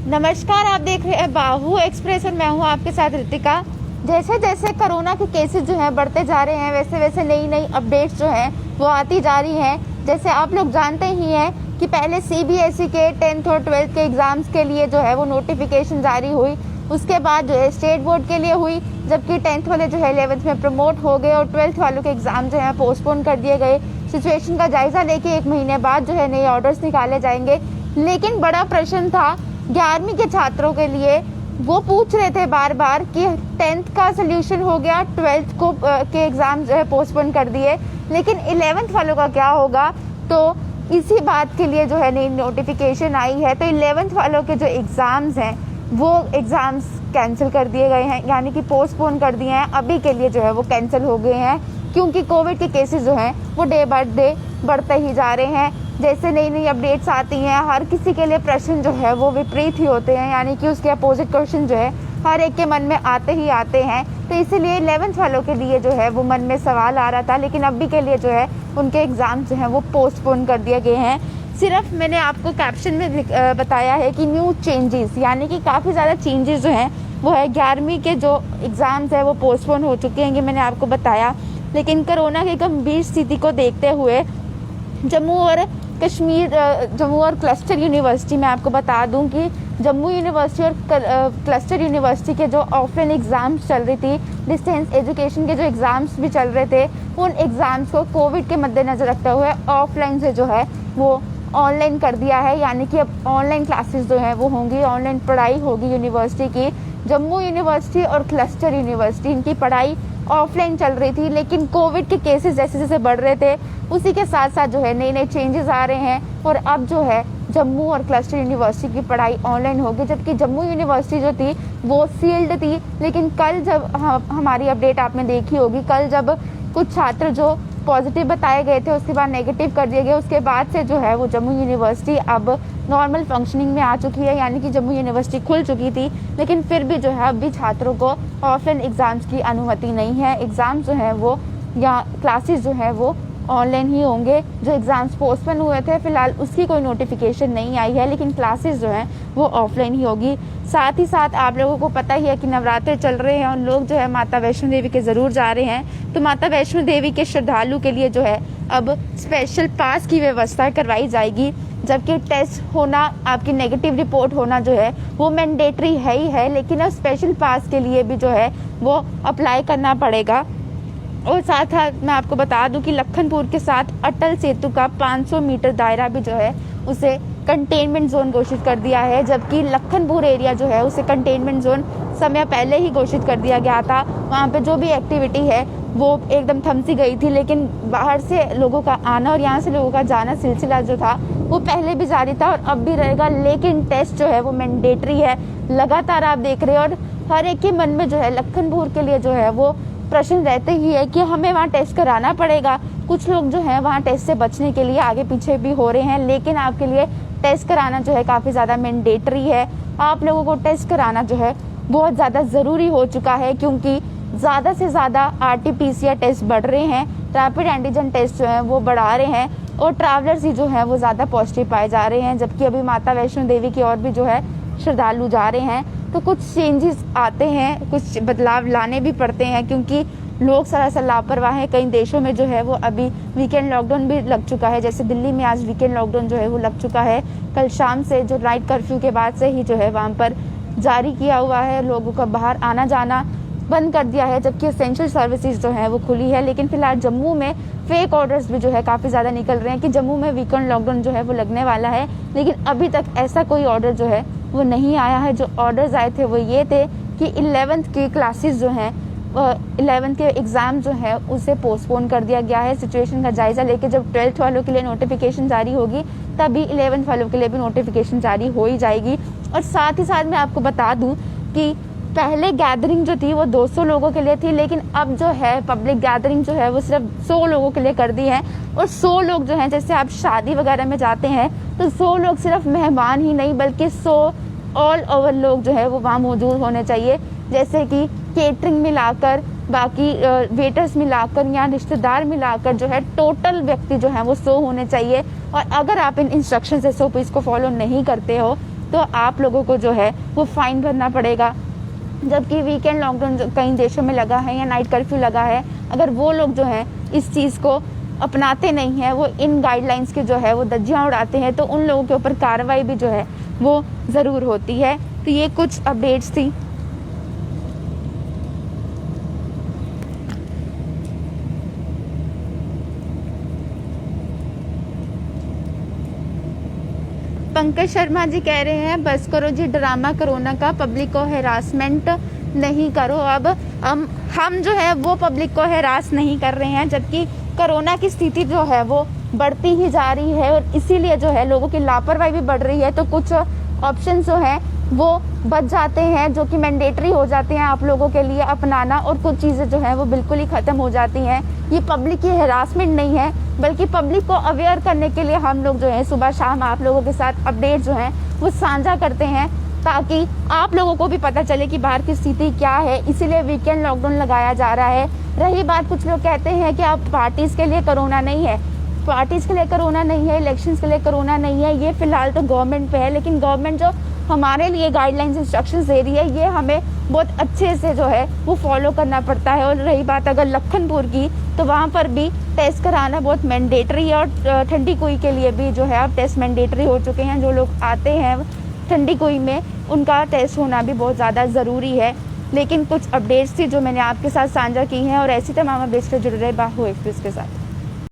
नमस्कार, आप देख रहे हैं बाहु एक्सप्रेस और मैं हूं आपके साथ ऋतिका। जैसे जैसे कोरोना के केसेस जो हैं बढ़ते जा रहे हैं, वैसे वैसे नई नई अपडेट्स जो हैं वो आती जा रही हैं। जैसे आप लोग जानते ही हैं कि पहले सीबीएसई के 10th और 12th के एग्ज़ाम्स के लिए जो है वो नोटिफिकेशन जारी हुई, उसके बाद जो है स्टेट बोर्ड के लिए हुई, जबकि 10th वाले जो है 11th में प्रमोट हो गए और 12th वालों के एग्ज़ाम जो है पोस्टपोन कर दिए गए। सिचुएशन का जायज़ा लेके 1 महीने बाद जो है नए ऑर्डर्स निकाले जाएंगे। लेकिन बड़ा प्रश्न था 11वीं के छात्रों के लिए, वो पूछ रहे थे बार बार कि 10th का सोल्यूशन हो गया, 12th को के एग्ज़ाम जो है पोस्टपोन कर दिए, लेकिन 11th वालों का क्या होगा। तो इसी बात के लिए जो है नई नोटिफिकेशन आई है। तो 11th वालों के जो एग्ज़ाम्स हैं वो एग्ज़ाम्स कैंसिल कर दिए गए हैं, यानी कि पोस्टपोन कर दिए हैं। अभी के लिए जो है वो कैंसिल हो गए हैं, क्योंकि कोविड के केसेस जो हैं वो डे बाय डे बढ़ते ही जा रहे हैं। जैसे नई नई अपडेट्स आती हैं, हर किसी के लिए प्रश्न जो है वो विपरीत ही होते हैं, यानी कि उसके अपोजिट क्वेश्चन जो है हर एक के मन में आते ही आते हैं। तो इसीलिए 11th वालों के लिए जो है वो मन में सवाल आ रहा था, लेकिन अभी के लिए जो है उनके एग्ज़ाम जो हैं वो पोस्टपोन कर दिए गए हैं। सिर्फ मैंने आपको कैप्शन में बताया है कि न्यू चेंजेस, यानी कि काफ़ी ज़्यादा चेंजेस जो हैं वो है। 11वीं के जो एग्ज़ाम्स हैं वो पोस्टपोन हो चुके हैं, ये मैंने आपको बताया। लेकिन कोरोना की गंभीर स्थिति को देखते हुए जम्मू और क्लस्टर यूनिवर्सिटी, मैं आपको बता दूं कि जम्मू यूनिवर्सिटी और क्लस्टर यूनिवर्सिटी के जो ऑफलाइन एग्ज़ाम्स चल रही थी, डिस्टेंस एजुकेशन के जो एग्ज़ाम्स भी चल रहे थे, उन एग्ज़ाम्स को कोविड के मद्देनज़र रखते हुए ऑफलाइन से जो है वो ऑनलाइन कर दिया है। यानी कि अब ऑनलाइन क्लासेस जो हैं वो होंगी, ऑनलाइन पढ़ाई होगी यूनिवर्सिटी की। जम्मू यूनिवर्सिटी और क्लस्टर यूनिवर्सिटी, इनकी पढ़ाई ऑफलाइन चल रही थी, लेकिन कोविड के केसेस जैसे जैसे बढ़ रहे थे, उसी के साथ साथ जो है नए नए चेंजेस आ रहे हैं और अब जो है जम्मू और क्लस्टर यूनिवर्सिटी की पढ़ाई ऑनलाइन होगी। जबकि जम्मू यूनिवर्सिटी जो थी वो सील्ड थी, लेकिन कल जब हमारी अपडेट आपने देखी होगी, कल जब कुछ छात्र जो पॉजिटिव बताए गए थे उसके बाद नेगेटिव कर दिए गए, उसके बाद से जो है वो जम्मू यूनिवर्सिटी अब नॉर्मल फंक्शनिंग में आ चुकी है। यानी कि जम्मू यूनिवर्सिटी खुल चुकी थी, लेकिन फिर भी जो है अभी छात्रों को ऑफलाइन एग्ज़ाम्स की अनुमति नहीं है। एग्ज़ाम्स जो है वो या क्लासेस जो है वो ऑनलाइन ही होंगे। जो एग्ज़ाम्स पोस्टपोन हुए थे फिलहाल उसकी कोई नोटिफिकेशन नहीं आई है, लेकिन क्लासेस जो हैं वो ऑफलाइन ही होगी। साथ ही साथ आप लोगों को पता ही है कि नवरात्रे चल रहे हैं और लोग जो है माता वैष्णो देवी के ज़रूर जा रहे हैं। तो माता वैष्णो देवी के श्रद्धालु के लिए जो है अब स्पेशल पास की व्यवस्था करवाई जाएगी, जबकि टेस्ट होना, आपकी नेगेटिव रिपोर्ट होना जो है वो मैंडेटरी है ही है, लेकिन अब स्पेशल पास के लिए भी जो है वो अप्लाई करना पड़ेगा। और साथ साथ मैं आपको बता दूं कि लखनपुर के साथ अटल सेतु का 500 मीटर दायरा भी जो है उसे कंटेनमेंट जोन घोषित कर दिया है, जबकि लखनपुर एरिया जो है उसे कंटेनमेंट जोन समय पहले ही घोषित कर दिया गया था। वहाँ पे जो भी एक्टिविटी है वो एकदम थम सी गई थी, लेकिन बाहर से लोगों का आना और यहाँ से लोगों का जाना सिलसिला जो था वो पहले भी जारी था और अब भी रहेगा। लेकिन टेस्ट जो है वो मैंडेटरी है, लगातार आप देख रहे हैं। और हर एक के मन में जो है लखनपुर के लिए जो है वो प्रश्न रहते ही है कि हमें वहाँ टेस्ट कराना पड़ेगा। कुछ लोग जो है वहाँ टेस्ट से बचने के लिए आगे पीछे भी हो रहे हैं, लेकिन आपके लिए टेस्ट कराना जो है काफ़ी ज़्यादा मैंडेटरी है। आप लोगों को टेस्ट कराना जो है बहुत ज़्यादा ज़रूरी हो चुका है, क्योंकि ज़्यादा से ज़्यादा RT-PCR टेस्ट बढ़ रहे हैं, रैपिड एंटीजन टेस्ट जो है वो बढ़ा रहे हैं और ट्रैवलर्स ही जो है वो ज़्यादा पॉजिटिव पाए जा रहे हैं। जबकि अभी माता वैष्णो देवी की और भी जो है श्रद्धालु जा रहे हैं, तो कुछ चेंजेस आते हैं, कुछ बदलाव लाने भी पड़ते हैं, क्योंकि लोग सरासर लापरवाह हैं। कई देशों में जो है वो अभी वीकेंड लॉकडाउन भी लग चुका है, जैसे दिल्ली में आज वीकेंड लॉकडाउन जो है वो लग चुका है। कल शाम से जो नाइट कर्फ्यू के बाद से ही जो है वहाँ पर जारी किया हुआ है, लोगों का बाहर आना जाना बंद कर दिया है, जबकि एसेंशियल सर्विसेज जो है वो खुली है। लेकिन फिलहाल जम्मू में फेक ऑर्डर्स भी जो है काफ़ी ज़्यादा निकल रहे हैं कि जम्मू में वीकेंड लॉकडाउन जो है वो लगने वाला है, लेकिन अभी तक ऐसा कोई ऑर्डर जो है वो नहीं आया है। जो ऑर्डर्स आए थे वो ये थे कि 11th की क्लासेस जो हैं, 11th के एग्ज़ाम जो है उसे पोस्टपोन कर दिया गया है। सिचुएशन का जायज़ा लेके जब 12th वालों के लिए नोटिफिकेशन जारी होगी तभी 11th वालों के लिए भी नोटिफिकेशन जारी हो ही जाएगी। और साथ ही साथ मैं आपको बता दूं कि पहले गैदरिंग जो थी वो 200 लोगों के लिए थी, लेकिन अब जो है पब्लिक गैदरिंग जो है वो सिर्फ 100 लोगों के लिए कर दी है। और 100 लोग जो हैं, जैसे आप शादी वगैरह में जाते हैं तो 100 लोग सिर्फ मेहमान ही नहीं बल्कि 100 ऑल ओवर लोग जो है वो वहाँ मौजूद होने चाहिए, जैसे कि केटरिंग मिलाकर, बाकी वेटर्स मिलाकर या रिश्तेदार मिलाकर जो है टोटल व्यक्ति जो है वो 100 होने चाहिए। और अगर आप इन इंस्ट्रक्शन से 100 पीस को फॉलो नहीं करते हो तो आप लोगों को जो है वो फ़ाइन भरना पड़ेगा। जबकि वीकेंड लॉकडाउन जो कई देशों में लगा है या नाइट कर्फ्यू लगा है, अगर वो लोग जो हैं इस चीज़ को अपनाते नहीं हैं, वो इन गाइडलाइंस के जो है वो धज्जियाँ उड़ाते हैं, तो उन लोगों के ऊपर कार्रवाई भी जो है वो ज़रूर होती है। तो ये कुछ अपडेट्स थी। पंकज शर्मा जी कह रहे हैं बस करो जी ड्रामा कोरोना का, पब्लिक को हैरासमेंट नहीं करो। अब हम जो है वो पब्लिक को हैरास नहीं कर रहे हैं, जबकि कोरोना की स्थिति जो है वो बढ़ती ही जा रही है और इसीलिए जो है लोगों की लापरवाही भी बढ़ रही है। तो कुछ ऑप्शन जो हैं वो बच जाते हैं, जो कि मैंडेटरी हो जाते हैं आप लोगों के लिए अपनाना, और कुछ चीज़ें जो है वो बिल्कुल ही ख़त्म हो जाती हैं। ये पब्लिक की हैरासमेंट नहीं है, बल्कि पब्लिक को अवेयर करने के लिए हम लोग जो है सुबह शाम आप लोगों के साथ अपडेट जो हैं वो साझा करते हैं, ताकि आप लोगों को भी पता चले कि बाहर की स्थिति क्या है। इसीलिए वीकेंड लॉकडाउन लगाया जा रहा है। रही बात, कुछ लोग कहते हैं कि अब पार्टीज़ के लिए कोरोना नहीं है, पार्टीज़ के लिए कोरोना नहीं है, इलेक्शंस के लिए कोरोना नहीं है, ये फिलहाल तो गवर्नमेंट पे है। लेकिन गवर्नमेंट जो हमारे लिए गाइडलाइंस इंस्ट्रक्शंस दे रही है, ये हमें बहुत अच्छे से जो है वो फॉलो करना पड़ता है। और रही बात अगर लखनपुर की, तो वहाँ पर भी टेस्ट कराना बहुत मैंडेटरी है, और ठंडी कुई के लिए भी जो है अब टेस्ट मैंडेटरी हो चुके हैं। जो लोग आते हैं ठंडी कुई में, उनका टेस्ट होना भी बहुत ज़्यादा ज़रूरी है। लेकिन कुछ अपडेट्स थी जो मैंने आपके साथ साझा की हैं, और ऐसी तमाम अपडेट्स से जुड़ रहे बाहु एक्सप्रेस के साथ।